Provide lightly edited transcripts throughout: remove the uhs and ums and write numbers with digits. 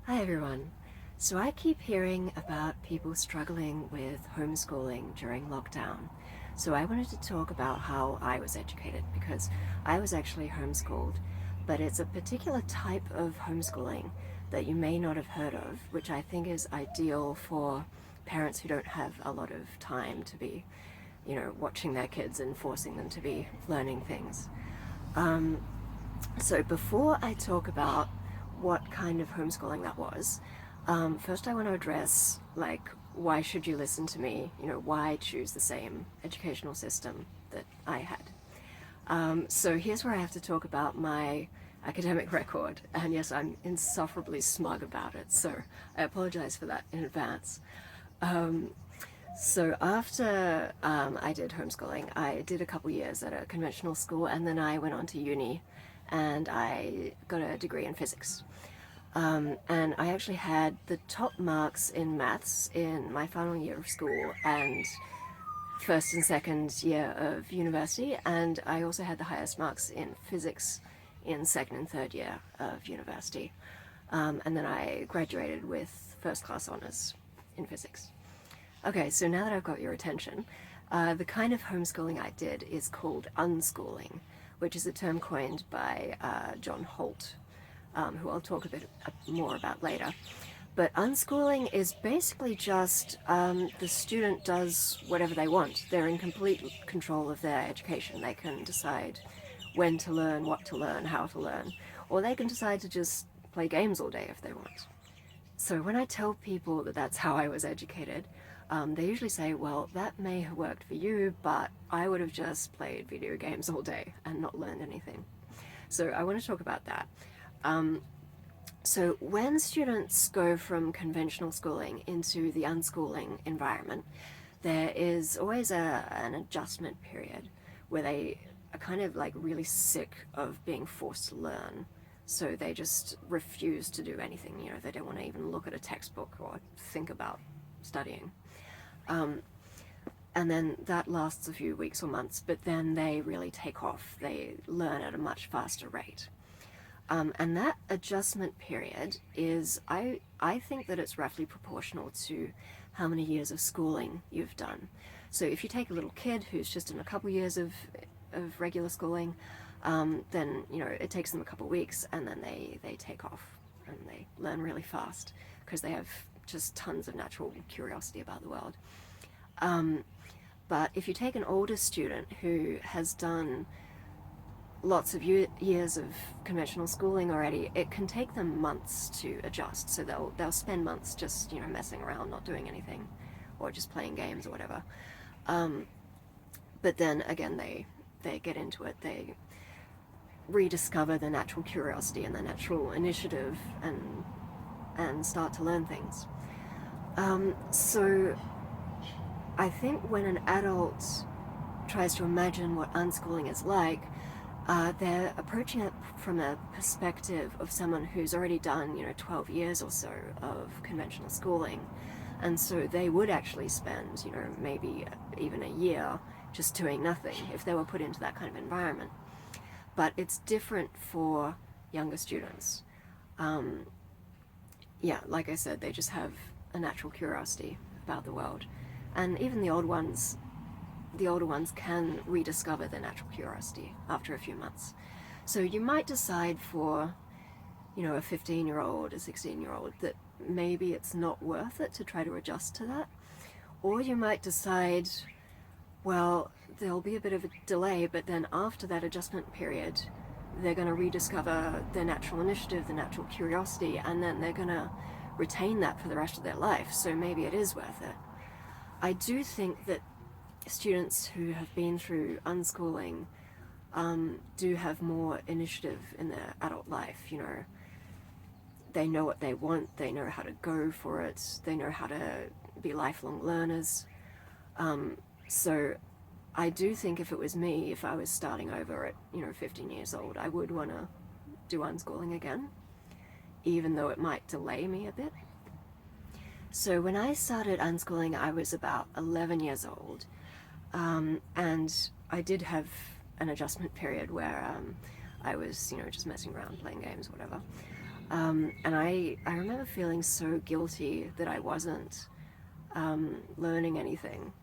Hi everyone. So I keep hearing about people struggling with homeschooling during lockdown. So I wanted to talk about how I was educated because I was actually homeschooled, but it's a particular type of homeschooling that you may not have heard of, which I think is ideal for parents who don't have a lot of time to be, watching their kids and forcing them to be learning things. Um, so before I talk about what kind of homeschooling that was, first I want to address like why should you listen to me? Why choose the same educational system that I had? So here's where I have to talk about my academic record, and yes, I'm insufferably smug about it. So I apologize for that in advance. Um, so after I did homeschooling, I did a couple years at a conventional school, and then I went on to uni, and I got a degree in physics. And I actually had the top marks in maths in my final year of school and first and second year of university, and I also had the highest marks in physics in second and third year of university. And then I graduated with first class honors in physics. Okay, so now that I've got your attention, the kind of homeschooling I did is called unschooling, which is a term coined by John Holt, who I'll talk a bit more about later. But unschooling is basically just the student does whatever they want. They're in complete control of their education. They can decide when to learn, what to learn, how to learn, or they can decide to just play games all day if they want. So when I tell people that that's how I was educated, they usually say, well, that may have worked for you, but I would have just played video games all day and not learned anything. So I want to talk about that. Um, so when students go from conventional schooling into the unschooling environment, there is always an adjustment period where they are kind of like really sick of being forced to learn. So they just refuse to do anything. They don't want to even look at a textbook or think about studying. Um, and then that lasts a few weeks or months, but then they really take off. They learn at a much faster rate. And that adjustment period is, I think that it's roughly proportional to how many years of schooling you've done. So if you take a little kid who's just in a couple years of regular schooling, then, it takes them a couple weeks and then they take off and they learn really fast because they have just tons of natural curiosity about the world. But if you take an older student who has done lots of years of conventional schooling already, it can take them months to adjust. So they'll spend months just messing around, not doing anything, or just playing games or whatever. But then again, they get into it. They rediscover their natural curiosity and their natural initiative, and start to learn things. So I think when an adult tries to imagine what unschooling is like, they're approaching it from a perspective of someone who's already done, 12 years or so of conventional schooling. And so they would actually spend, maybe even a year just doing nothing if they were put into that kind of environment. But it's different for younger students. Yeah, like I said, they just have a natural curiosity about the world. And even the older ones can rediscover their natural curiosity after a few months. So you might decide for, a 15-year-old, a 16-year-old, that maybe it's not worth it to try to adjust to that. Or you might decide, well, there'll be a bit of a delay, but then after that adjustment period, they're going to rediscover their natural initiative, their natural curiosity, and then they're going to retain that for the rest of their life. So maybe it is worth it. I do think that students who have been through unschooling do have more initiative in their adult life. They know what they want, they know how to go for it, they know how to be lifelong learners. So I do think if it was me, if I was starting over at 15 years old, I would want to do unschooling again, even though it might delay me a bit. So when I started unschooling, I was about 11 years old. And I did have an adjustment period where I was, just messing around, playing games, whatever. And I remember feeling so guilty that I wasn't learning anything.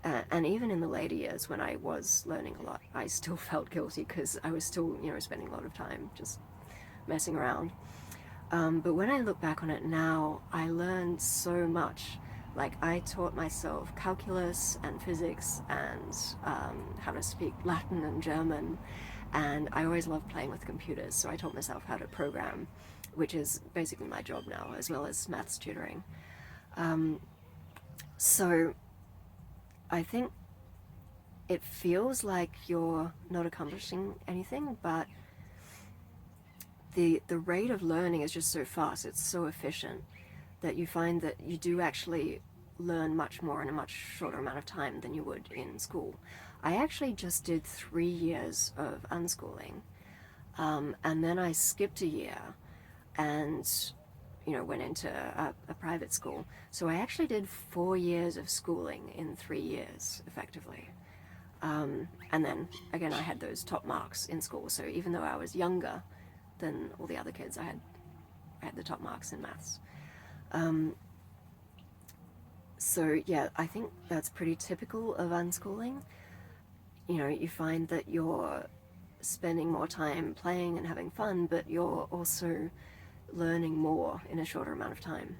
And even in the later years when I was learning a lot, I still felt guilty because I was still, spending a lot of time just messing around. But when I look back on it now, I learned so much. Like, I taught myself calculus and physics and how to speak Latin and German, and I always loved playing with computers, so I taught myself how to program, which is basically my job now, as well as maths tutoring. So I think it feels like you're not accomplishing anything, but the rate of learning is just so fast, it's so efficient, that you find that you do actually learn much more in a much shorter amount of time than you would in school. I actually just did 3 years of unschooling, and then I skipped a year and went into a private school. So I actually did 4 years of schooling in 3 years, effectively. And then, again, I had those top marks in school. So even though I was younger than all the other kids, I had the top marks in maths. So yeah, I think that's pretty typical of unschooling. You find that you're spending more time playing and having fun, but you're also learning more in a shorter amount of time.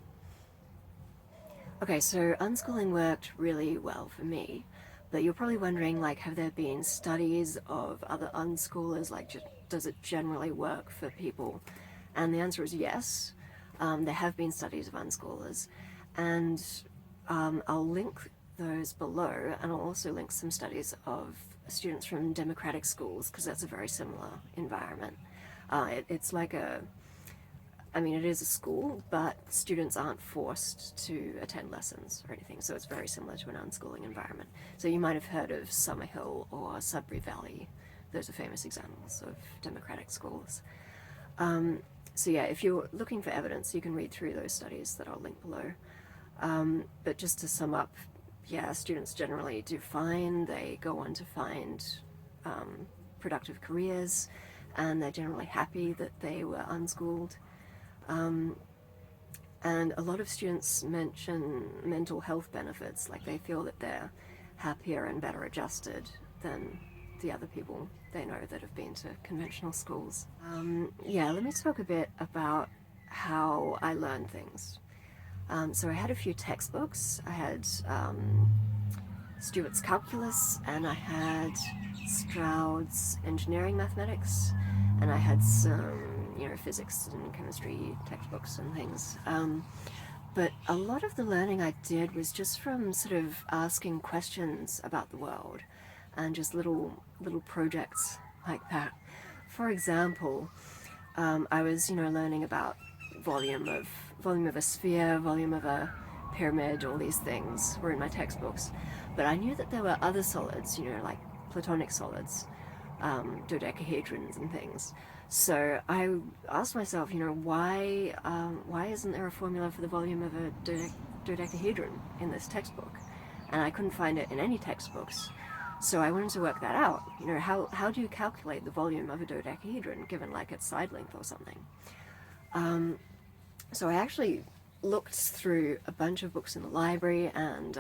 Okay, so unschooling worked really well for me, but you're probably wondering, like, have there been studies of other unschoolers? Like, does it generally work for people? And the answer is yes. There have been studies of unschoolers, and I'll link those below, and I'll also link some studies of students from democratic schools, because that's a very similar environment. It's like it is a school, but students aren't forced to attend lessons or anything, so it's very similar to an unschooling environment. So you might have heard of Summerhill or Sudbury Valley. Those are famous examples of democratic schools. So yeah, if you're looking for evidence, you can read through those studies that I'll link below. But just to sum up, yeah, students generally do fine. They go on to find productive careers, and they're generally happy that they were unschooled. And a lot of students mention mental health benefits, like they feel that they're happier and better adjusted than the other people they know that have been to conventional schools. Yeah, let me talk a bit about how I learn things. So I had a few textbooks. I had Stewart's Calculus, and I had Stroud's Engineering Mathematics, and I had some, physics and chemistry textbooks and things. But a lot of the learning I did was just from sort of asking questions about the world, and just little projects like that. For example, I was, learning about volume of a sphere, volume of a pyramid. All these things were in my textbooks, but I knew that there were other solids, like platonic solids, dodecahedrons and things. So I asked myself, why isn't there a formula for the volume of a dodecahedron in this textbook? And I couldn't find it in any textbooks. So I wanted to work that out. How do you calculate the volume of a dodecahedron given like its side length or something? So I actually looked through a bunch of books in the library, and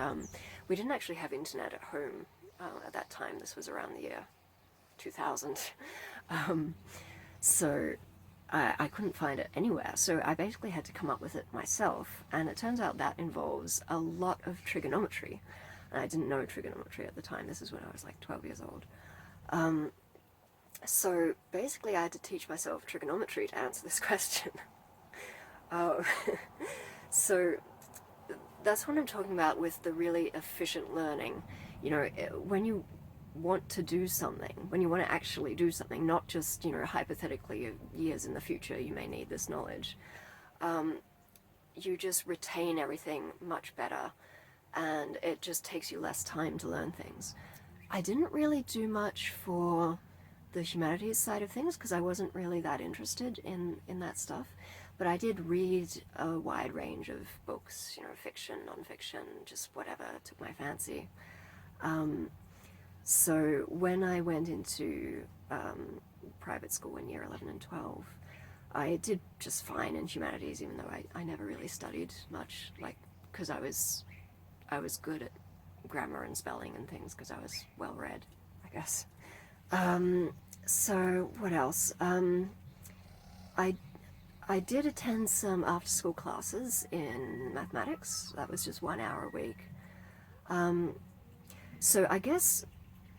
we didn't actually have internet at home at that time. This was around the year 2000. So I couldn't find it anywhere. So I basically had to come up with it myself, and it turns out that involves a lot of trigonometry. And I didn't know trigonometry at the time. This is when I was like 12 years old. So basically I had to teach myself trigonometry to answer this question. So that's what I'm talking about with the really efficient learning. When you want to do something, when you want to actually do something, not just, hypothetically years in the future you may need this knowledge, you just retain everything much better, and it just takes you less time to learn things. I didn't really do much for the humanities side of things because I wasn't really that interested in that stuff, but I did read a wide range of books, fiction, non-fiction, just whatever took my fancy. So when I went into private school in year 11 and 12, I did just fine in humanities, even though I never really studied much, like, because I was good at grammar and spelling and things because I was well read, I guess. So what else? I I did attend some after school classes in mathematics. That was just 1 hour a week. Um, so I guess,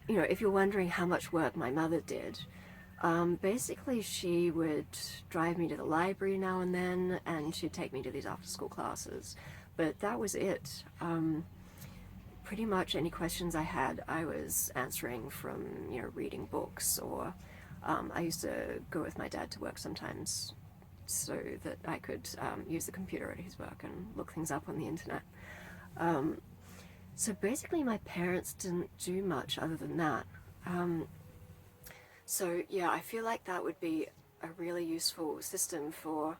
if you're wondering how much work my mother did, basically she would drive me to the library now and then, and she'd take me to these after school classes. But that was it. Pretty much any questions I had, I was answering from, reading books, or I used to go with my dad to work sometimes so that I could use the computer at his work and look things up on the internet. So basically my parents didn't do much other than that. So yeah, I feel like that would be a really useful system for,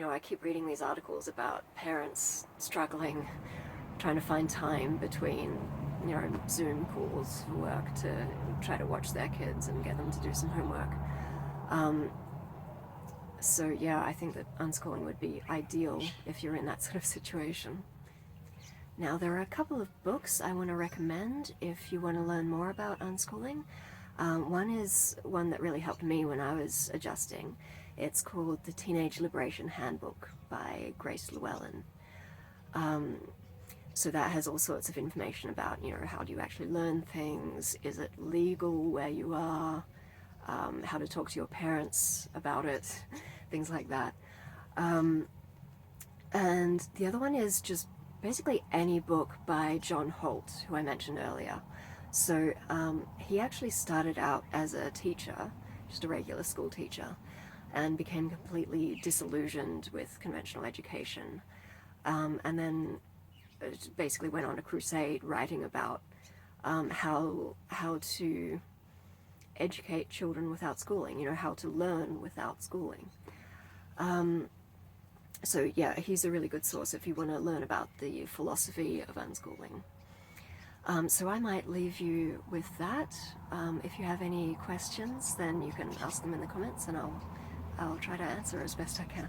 I keep reading these articles about parents struggling, trying to find time between, Zoom calls for work to try to watch their kids and get them to do some homework. So yeah, I think that unschooling would be ideal if you're in that sort of situation. Now, there are a couple of books I want to recommend if you want to learn more about unschooling. One is one that really helped me when I was adjusting. It's called The Teenage Liberation Handbook by Grace Llewellyn. So that has all sorts of information about, how do you actually learn things? Is it legal where you are? How to talk to your parents about it, things like that. And the other one is just basically any book by John Holt, who I mentioned earlier. So he actually started out as a teacher, just a regular school teacher, and became completely disillusioned with conventional education. And then basically went on a crusade writing about how to educate children without schooling, how to learn without schooling. So yeah, he's a really good source if you want to learn about the philosophy of unschooling. So I might leave you with that. If you have any questions, then you can ask them in the comments, and I'll try to answer as best I can.